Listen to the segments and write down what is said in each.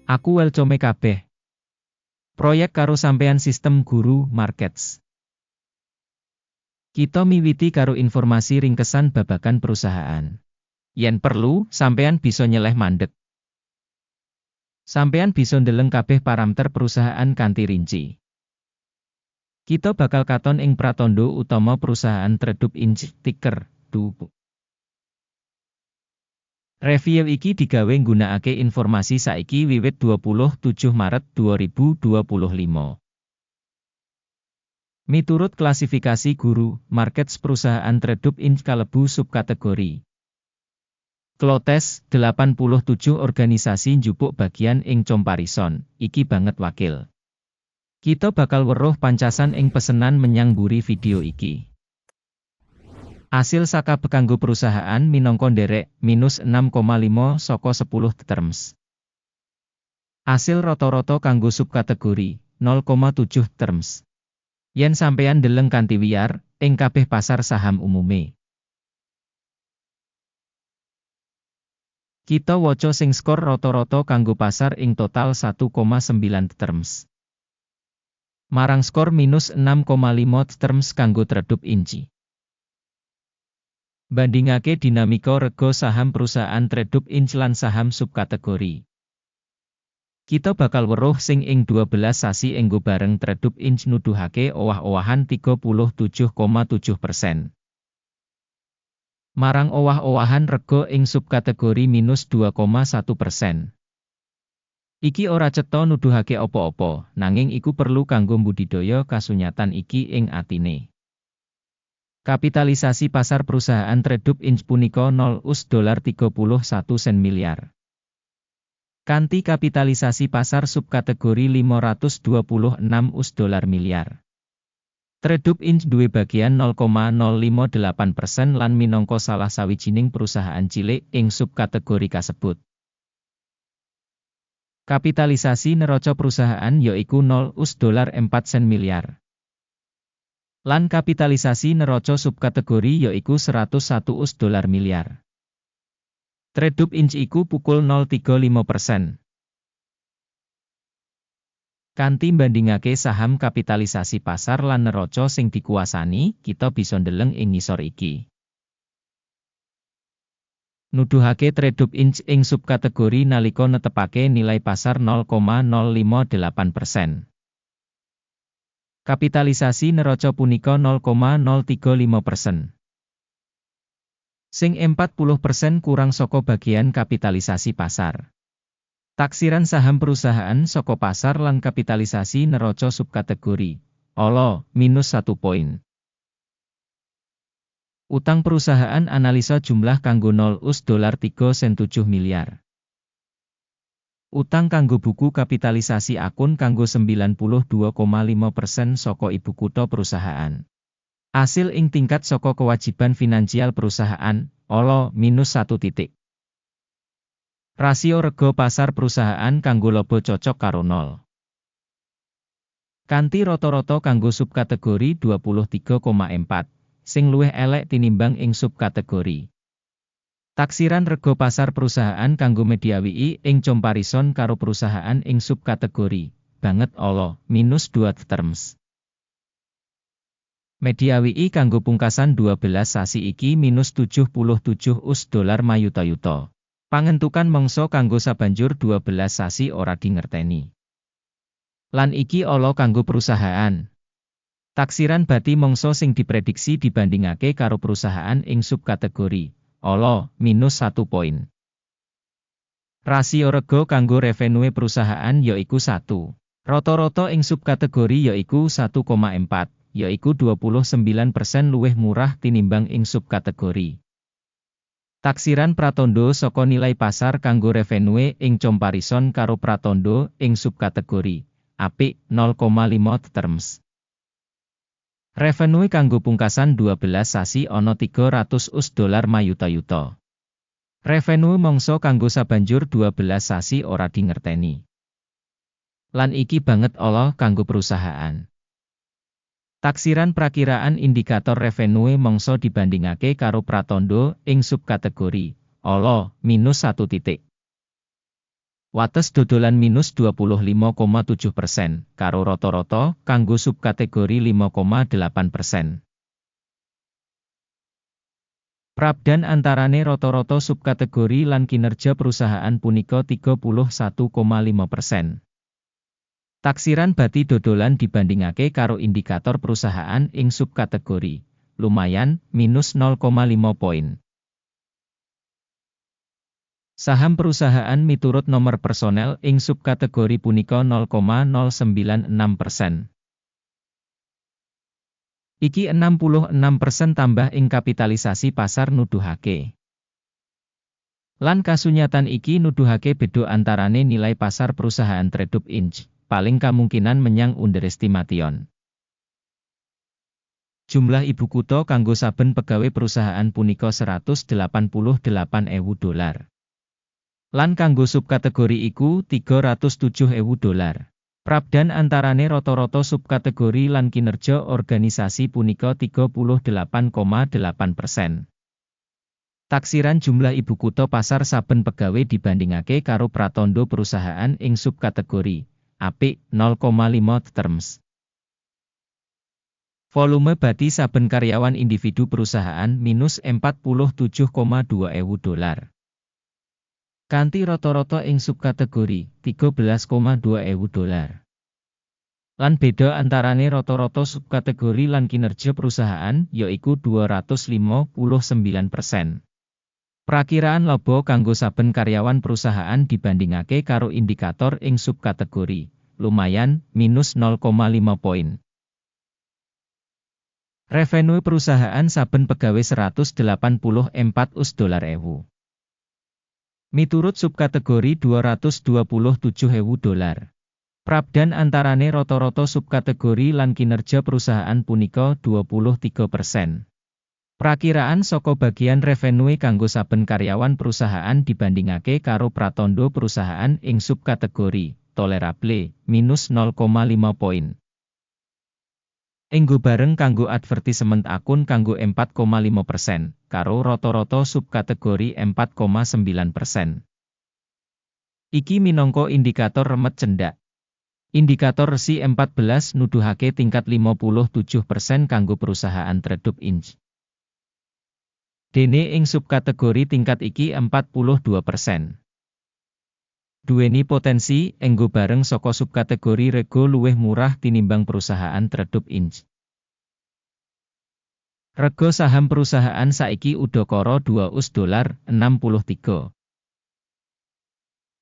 Aku welcome kabeh. Proyek karo sampean sistem guru markets. Kita miwiti karo informasi ringkesan babagan perusahaan. Yen perlu, sampean bisa nyeleh mandek. Sampean bisa ndeleng kabeh paramter perusahaan kanthi rinci. Kita bakal katon ing pratandha utama perusahaan Tredub Inc. ticker DU. Review iki digawe nggunakake informasi saiki wiwit 27 Maret 2025. Miturut klasifikasi guru, markets perusahaan Tredub Inc. kalebu subkategori. Klotes, 87 organisasi njupuk bagian ing comparison, iki banget wakil. Kita bakal weruh pancasan ing pesenan menyang mburi video iki. Asil saka kanggo perusahaan minangka nderek minus 6,5 saka 10 terms. Asil rata-rata kanggo subkategori 0,7 terms. Yen sampeyan ndeleng kanthi wiyar ing kabeh pasar saham umume. Kita waca sing skor rata-rata kanggo pasar ing total 1,9 terms. Marang skor minus 6,5 terms kanggo Tredub Inc. Bandingake dinamika rega saham perusahaan Tredub Inc. lan saham subkategori. Kita bakal weruh sing ing 12 sasi enggo bareng Tredub Inc. nuduhake owah-owahan 37,7%. Marang owah-owahan rega ing subkategori minus 2,1%. Iki ora cetha nuduhake apa-apa, nanging iku perlu kanggo mbudidaya kasunyatan iki ing atine. Kapitalisasi pasar perusahaan Tredub Inc. punika $31 sen miliar. Kanthi kapitalisasi pasar subkategori $526 miliar. Tredub Inc. duwe bagian 0,058% lan minangka salah sawijining perusahaan cilik ing subkategori kasebut. Kapitalisasi neraca perusahaan yaiku $4 sen miliar. Lan kapitalisasi neraca subkategori yaiku $101 miliar. Tredub Inc. iku pukul 0,35%. Kanthi bandingake saham kapitalisasi pasar lan neraca sing dikuasani, kita bisa ndeleng ing ngisor iki. Nuduhake Tredub Inc. ing subkategori nalika netepake nilai pasar 0,058%. Kapitalisasi neraca punika 0,035%. Sing 40% kurang saka bagian kapitalisasi pasar. Taksiran saham perusahaan saka pasar lan kapitalisasi neraca subkategori. minus 1 poin. Utang perusahaan analisa jumlah kanggo $3,7 miliar. Utang kanggo buku kapitalisasi akun kanggo 92,5% saka ibu kutha perusahaan. Asil ing tingkat saka kewajiban finansial perusahaan, minus 1 titik. Rasio rega pasar perusahaan kanggo laba cocok karo 0. Kanthi rata-rata kanggo subkategori 23,4. Sing luwih elek tinimbang ing subkategori. Taksiran rega pasar perusahaan kanggo media WI ing comparison karo perusahaan ing subkategori, banget minus 2 terms. Media WI kanggo pungkasan 12 sasi iki minus $77 mayuta-yuta. Pangentukan mangsa kanggo sabanjur 12 sasi ora dingerteni. Lan iki kanggo perusahaan. Taksiran bati mangsa sing diprediksi dibandingake karo perusahaan ing subkategori, minus 1 poin. Rasio rega kanggo revenue perusahaan yaiku 1. Rata-rata ing subkategori yaiku 1,4, yaiku 29% luwih murah tinimbang ing subkategori. Taksiran pratandha saka nilai pasar kanggo revenue ing comparison karo pratandha ing subkategori, apik 0,5 terms. Revenue kanggo pungkasan 12 sasi ana $300 mayuta-yuta. Revenue mangsa kanggo sabanjur 12 sasi ora dingerteni. Lan iki banget kanggo perusahaan. Taksiran prakiraan indikator revenue mangsa dibandingake karo pratandha ing subkategori, minus 1 titik. Wates dodolan minus 25,7%, karo rata-rata kanggo subkategori 5,8%. Prabdan antarane rata-rata subkategori lan kinerja perusahaan punika 31,5%. Taksiran bati dodolan dibandingake karo indikator perusahaan ing subkategori, lumayan, minus 0,5 poin. Saham perusahaan miturut nomor personel ing subkategori punika 0,096%. Iki 66% tambah ing kapitalisasi pasar nuduhake. Lan kasunyatan iki nuduhake beda antarane nilai pasar perusahaan Trade Inc. paling kemungkinan menyang underestimation. Jumlah ibu kutha kanggo saben pegawai perusahaan punika $188.000. Lan kanggo subkategori iku $307.000. Prabdan antarane rata-rata subkategori lan kinerja organisasi punika 38,8%. Taksiran jumlah ibu kutha pasar saben pegawai dibandingake karo pratandha perusahaan ing subkategori, apik, 0,5 terms. Volume bati saben karyawan individu perusahaan minus $47,200. Kanthi rata-rata ing subkategori, $13,200. Lan beda antarane rata-rata subkategori lan kinerja perusahaan, yaiku 259%. Prakiraan laba kanggo saben karyawan perusahaan dibandingake karo indikator ing subkategori, lumayan, minus 0,5 poin. Revenue perusahaan saben pegawai $184.000. Miturut subkategori $227.000. Prabdan antarane rata-rata subkategori lan kinerja perusahaan punika 23%. Prakiraan saka bagian revenue kanggo saben karyawan perusahaan dibandingake karo pratandha perusahaan ing subkategori tolerable, minus 0,5 poin. Enggo bareng kanggo advertisement akun kanggo 4,5%, karo rata-rata subkategori 4,9%. Iki minangka indikator remet cendak. Indikator resi 14 nuduhake tingkat 57% kanggo perusahaan Trade Inc. Dene ing subkategori tingkat iki 42%. Duweni potensi, enggo bareng saka subkategori rego luwih murah tinimbang perusahaan Trade Inc. Rego saham perusahaan saiki udakara $2.63.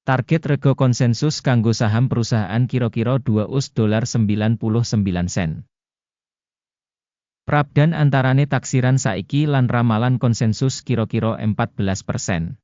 Target rego konsensus kanggo saham perusahaan kira-kira $2.99. Prabdan antarane taksiran saiki lan ramalan konsensus kira-kira 14%.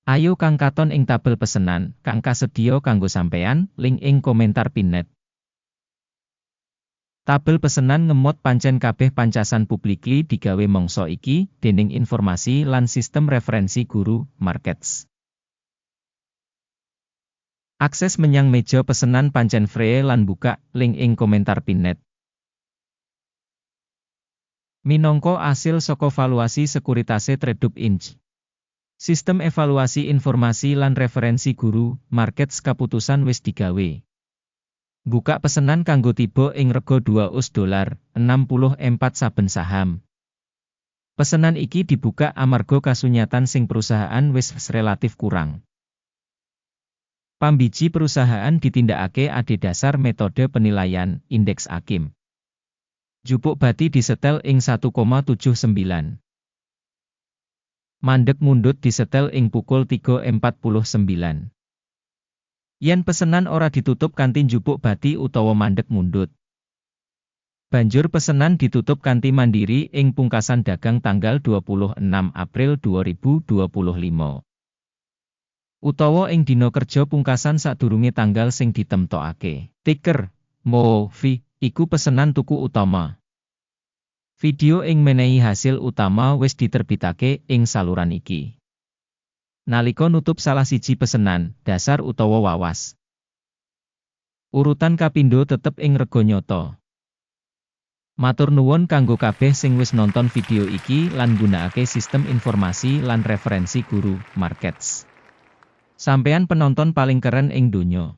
Ayo kang katon ing tabel pesenan, kang kasedya kanggo sampeyan, link ing komentar pinnet. Tabel pesenan ngemot pancen kabeh pancasan publikly digawe mangsa iki, dening informasi lan sistem referensi guru, markets. Akses menyang meja pesenan pancen free lan buka, link ing komentar pinnet. Minangka asil saka valuasi sekuritase Trade Inc. Sistem evaluasi informasi lan referensi guru, markets kaputusan wis digawe. Buka pesenan kanggo tiba ing rega $2.64 saben saham. Pesenan iki dibuka amarga kasunyatan sing perusahaan wis relatif kurang. Pambiji perusahaan ditindakake adhedhasar metode penilaian, indeks AKIM. Jupuk bati disetel ing 1,79. Mandeg mundut disetel ing pukul 3.49. Yen pesenan ora ditutup kanthi njupuk bati utawa mandeg mundut. Banjur pesenan ditutup kanthi mandiri ing pungkasan dagang tanggal 26 April 2025. Utawa ing dina kerja pungkasan sadurunge tanggal sing ditemtokake. Ticker, MOV, iku pesenan tuku utama. Video ing menehi hasil utama wis diterbitake ing saluran iki. Nalika nutup salah siji pesenan, dasar utawa wawas. Urutan kapindo tetep ing rega nyata. Matur nuwun kanggo kabeh sing wis nonton video iki lan gunakake sistem informasi lan referensi guru, markets. Sampeyan penonton paling keren ing donya.